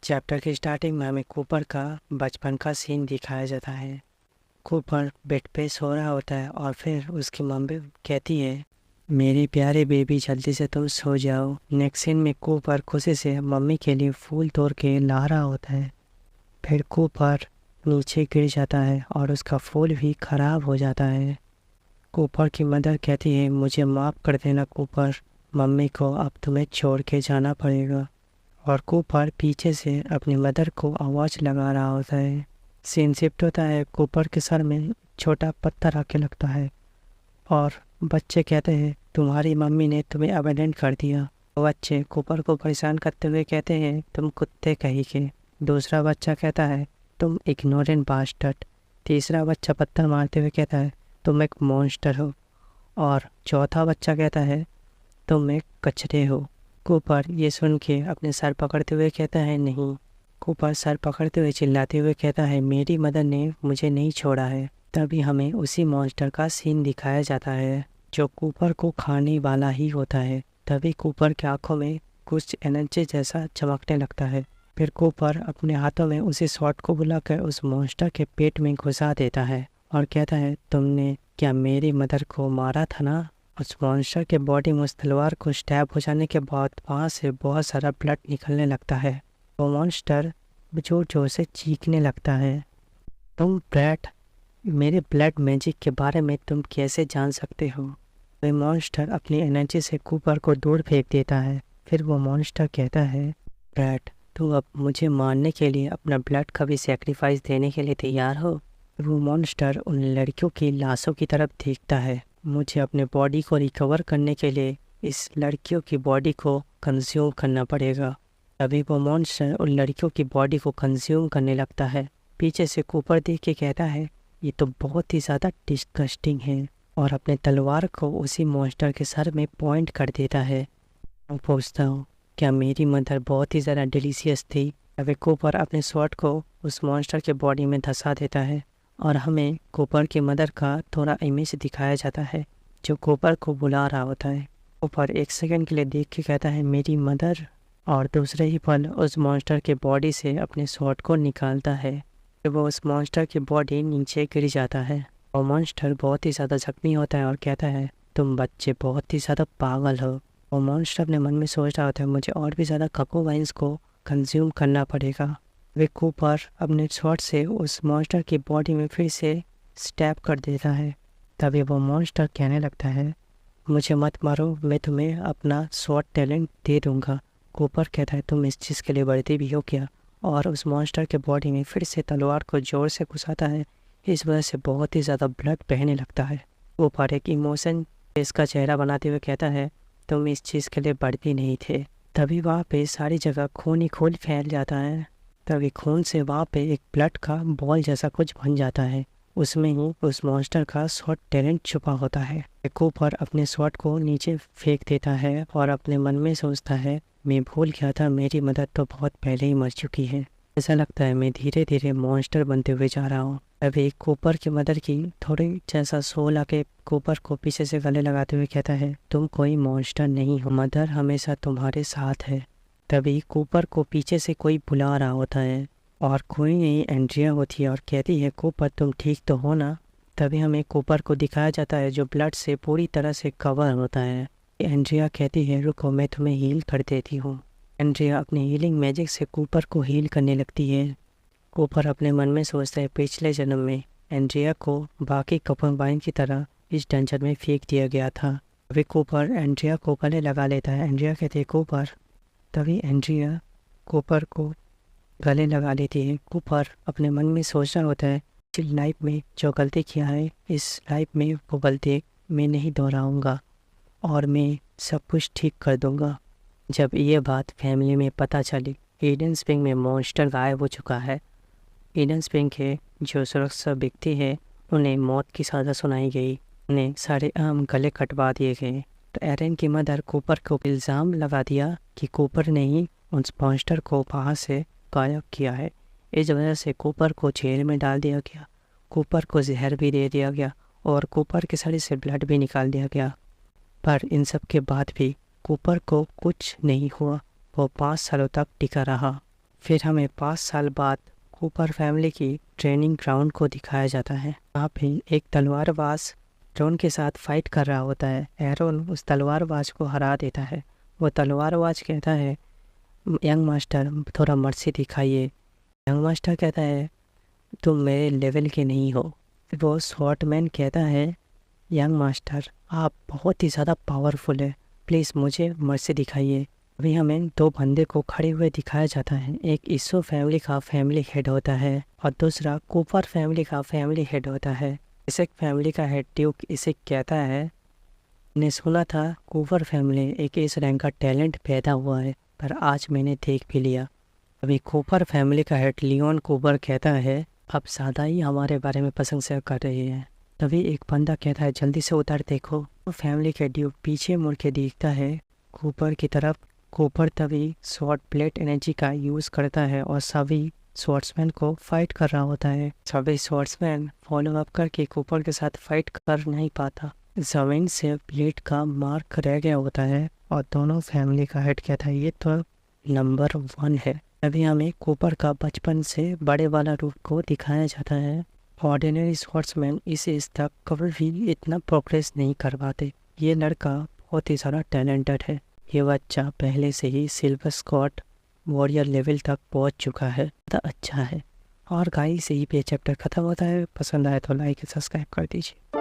Chapter की starting में हमें कूपर का बचपन का सीन दिखाया जाता है। कूपर बेड पे सो रहा होता है और फिर उसकी मम्मी कहती है, मेरी प्यारे बेबी जल्दी से तुम सो जाओ। नेक्स्ट सीन में कूपर खुशी से मम्मी के लिए फूल तोड़ के ला रहा होता है। फिर कूपर नीचे गिर जाता है और उसका फूल भी खराब हो जाता है। कूपर की मदर कहती है, मुझे माफ़ कर देना कूपर, मम्मी को अब तुम्हें छोड़ के जाना पड़ेगा। और कूपर पीछे से अपनी मदर को आवाज़ लगा रहा होता है। सीन शिफ्ट होता है, कूपर के सर में छोटा पत्थर आके लगता है और बच्चे कहते हैं, तुम्हारी मम्मी ने तुम्हें अबेंडन कर दिया। वो बच्चे कूपर को परेशान करते हुए कहते हैं, तुम कुत्ते कहीं के। दूसरा बच्चा कहता है, तुम इग्नोरेंट बास्टर्ड। तीसरा बच्चा पत्थर मारते हुए कहता है, तुम एक मॉन्स्टर हो। और चौथा बच्चा कहता है, तुम एक कचरे हो। कूपर ये सुन के अपने सर पकड़ते हुए कहता है, नहीं। कूपर सर पकड़ते हुए चिल्लाते हुए कहता है, मेरी मदर ने मुझे नहीं छोड़ा है। तभी हमें उसी मॉन्स्टर का सीन दिखाया जाता है जो कूपर को खाने वाला ही होता है। तभी कूपर की आंखों में कुछ एनर्जी जैसा चमकने लगता है। फिर कूपर अपने हाथों में उसी शॉट को बुलाकर उस मॉन्स्टर के पेट में घुसा देता है और कहता है, तुमने क्या मेरी मदर को मारा था ना। उस मॉन्स्टर के बॉडी में उस तलवार को स्टैब हो जाने के बाद वहाँ से बहुत सारा ब्लड निकलने लगता है। वो मॉन्स्टर जोर जोर से चीखने लगता है, तुम ब्लैड, मेरे ब्लड मैजिक के बारे में तुम कैसे जान सकते हो। वह मॉन्स्टर अपनी एनर्जी से कूपर को दूर फेंक देता है। फिर वो मॉन्स्टर कहता है, ब्लैड, तुम अब मुझे मारने के लिए अपना ब्लड का भी सेक्रीफाइस देने के लिए तैयार हो। वो मॉन्स्टर उन लड़कियों की लाशों की तरफ देखता है। मुझे अपने बॉडी को रिकवर करने के लिए इस लड़कियों की बॉडी को कंज्यूम करना पड़ेगा। तभी वो मॉन्स्टर उन लड़कियों की बॉडी को कंज्यूम करने लगता है। पीछे से कूपर देख के कहता है, ये तो बहुत ही ज़्यादा डिस्गस्टिंग है, और अपने तलवार को उसी मॉन्स्टर के सर में पॉइंट कर देता है। मैं पूछता हूँ, क्या मेरी मदर बहुत ही ज़्यादा डिलीशियस थी। तभी कूपर अपने स्वॉर्ड को उस मॉन्स्टर के बॉडी में धंसा देता है और हमें कूपर की मदर का थोड़ा इमेज दिखाया जाता है जो कूपर को बुला रहा होता है। कूपर एक सेकंड के लिए देख के कहता है, मेरी मदर, और दूसरे ही पल उस मॉन्स्टर के बॉडी से अपने स्वॉर्ड को निकालता है। फिर वो उस मॉन्स्टर की बॉडी नीचे गिर जाता है और मॉन्स्टर बहुत ही ज़्यादा जख्मी होता है और कहता है, तुम बच्चे बहुत ही ज़्यादा पागल हो। और मॉन्स्टर अपने मन में सोच रहा होता है, मुझे और भी ज़्यादा कको वाइन्स को कंज्यूम करना पड़ेगा। वे कूपर अपने शॉट से उस मॉन्स्टर की बॉडी में फिर से स्टैब कर देता है। तभी वो मॉन्स्टर कहने लगता है, मुझे मत मारो, मैं तुम्हें अपना शॉट टैलेंट दे दूंगा। कूपर कहता है, तुम इस चीज़ के लिए बढ़ती भी हो क्या। और उस मॉन्स्टर के बॉडी में फिर से तलवार को जोर से घुसाता है। इस वजह से बहुत ही ज़्यादा ब्लड बहने लगता है। कूपर एक इमोशन इसका चेहरा बनाते हुए कहता है, तुम इस चीज़ के लिए बढ़ती नहीं थे। तभी वहाँ पे सारी जगह खून ही खून फैल जाता है। तभी खून से वहाँ पे एक ब्लड का बॉल जैसा कुछ बन जाता है। उसमें ही उस मॉन्स्टर का शॉट टैलेंट छुपा होता है। कूपर अपने शॉट को नीचे फेंक देता है और अपने मन में सोचता है, मैं भूल गया था, मेरी मदर तो बहुत पहले ही मर चुकी है। ऐसा लगता है मैं धीरे धीरे मॉन्स्टर बनते हुए जा रहा हूँ। अभी कूपर की मदर की थोड़ी जैसा सोल आके कूपर को पीछे से गले लगाते हुए कहता है, तुम कोई मॉन्स्टर नहीं हो, मदर हमेशा तुम्हारे साथ है। तभी कूपर को पीछे से कोई बुला रहा होता है और कोई नहीं, एंड्रिया होती है और कहती है, कूपर तुम ठीक तो हो ना। तभी हमें कूपर को दिखाया जाता है जो ब्लड से पूरी तरह से कवर होता है। एंड्रिया कहती है, रुको मैं तुम्हें हील कर देती हूँ। एंड्रिया अपनी हीलिंग मैजिक से कूपर को हील करने लगती है। कूपर अपने मन में सोचता है, पिछले जन्म में एंड्रिया को बाकी कपन की तरह इस डंजन में फेंक दिया गया था। अभी कूपर एंड्रिया को गले लगा लेता है। एंड्रिया कहती है, कूपर। तभी एंड्रिया कूपर को गले लगा लेती है। कूपर अपने मन में सोच रहा होता है, इस लाइफ में जो गलती किया है, इस लाइफ में वो गलती मैं नहीं दोहराऊंगा और मैं सब कुछ ठीक कर दूंगा। जब ये बात फैमिली में पता चली, ईडन स्प्रिंग में मॉन्स्टर गायब हो चुका है। ईडन स्प्रिंग के जो सुरक्षा व्यक्ति है, उन्हें मौत की सज़ा सुनाई गई। उन्हें सारे आम गले कटवा दिए गए। तो एरन की मदर कूपर को इल्ज़ाम लगा दिया कि कूपर ने ही उस मॉन्स्टर को वहाँ से गायब किया है। इस वजह से कूपर को जेल में डाल दिया गया। कूपर को जहर भी दे दिया गया और कूपर के शरीर से ब्लड भी निकाल दिया गया। पर इन सब के बाद भी कूपर को कुछ नहीं हुआ। वो 5 सालों तक टिका रहा। फिर हमें 5 साल बाद कूपर फैमिली की ट्रेनिंग ग्राउंड को दिखाया जाता है। वहाँ पे एक तलवारबाज एरोन के साथ फाइट कर रहा होता है। एरोन उस तलवारबाज को हरा देता है। वो तलवारबाज कहता है, यंग मास्टर थोड़ा मर्सी दिखाइए। यंग मास्टर कहता है, तुम मेरे लेवल के नहीं हो। वो स्वॉर्डमैन कहता है, यंग मास्टर आप बहुत ही ज़्यादा पावरफुल है, प्लीज़ मुझे मर्सी दिखाइए। अभी हमें 2 बंदे को खड़े हुए दिखाया जाता है। एक इस्सो फैमिली का फैमिली हेड होता है और दूसरा कूपर फैमिली का फैमिली हेड होता है। इसे फैमिली का हेड ड्यूक इसे कहता है, मैंने सुना था कूपर फैमिली एक इस रैंक का टैलेंट पैदा हुआ है, पर आज मैंने देख भी लिया। अभी कूपर फैमिली का हेड लियोन कूपर कहता है, आप ज़्यादा ही हमारे बारे में प्रशंसा कर रहे हैं। तभी एक बंदा कहता है, जल्दी से उधर देखो। तो फैमिली के ड्यूक पीछे मुड़ के देखता है कूपर की तरफ। कूपर तभी स्वॉर्ड प्लेट एनर्जी का यूज़ करता है और सभी स्वॉर्ड्समैन को फाइट कर रहा होता है। सभी स्वॉर्ड्समैन फॉलो अप करके कूपर के साथ फाइट कर नहीं पाता। जमीन से प्लेट का मार्क रह गया होता है और दोनों फैमिली का हेड कहता है, ये तो नंबर 1 है। अभी हमें कूपर का बचपन से बड़े वाला रूप को दिखाया जाता है। ऑर्डिनरी स्वॉर्ड्समैन इस एज तक कभी भी इतना प्रोग्रेस नहीं कर पाते। ये लड़का बहुत ही ज़्यादा टैलेंटेड है। ये बच्चा पहले से ही सिल्वर स्कॉट वॉरियर लेवल तक पहुंच चुका है। तो अच्छा है। और गाइस यही पे चैप्टर ख़त्म होता है। पसंद आए तो लाइक सब्सक्राइब कर दीजिए।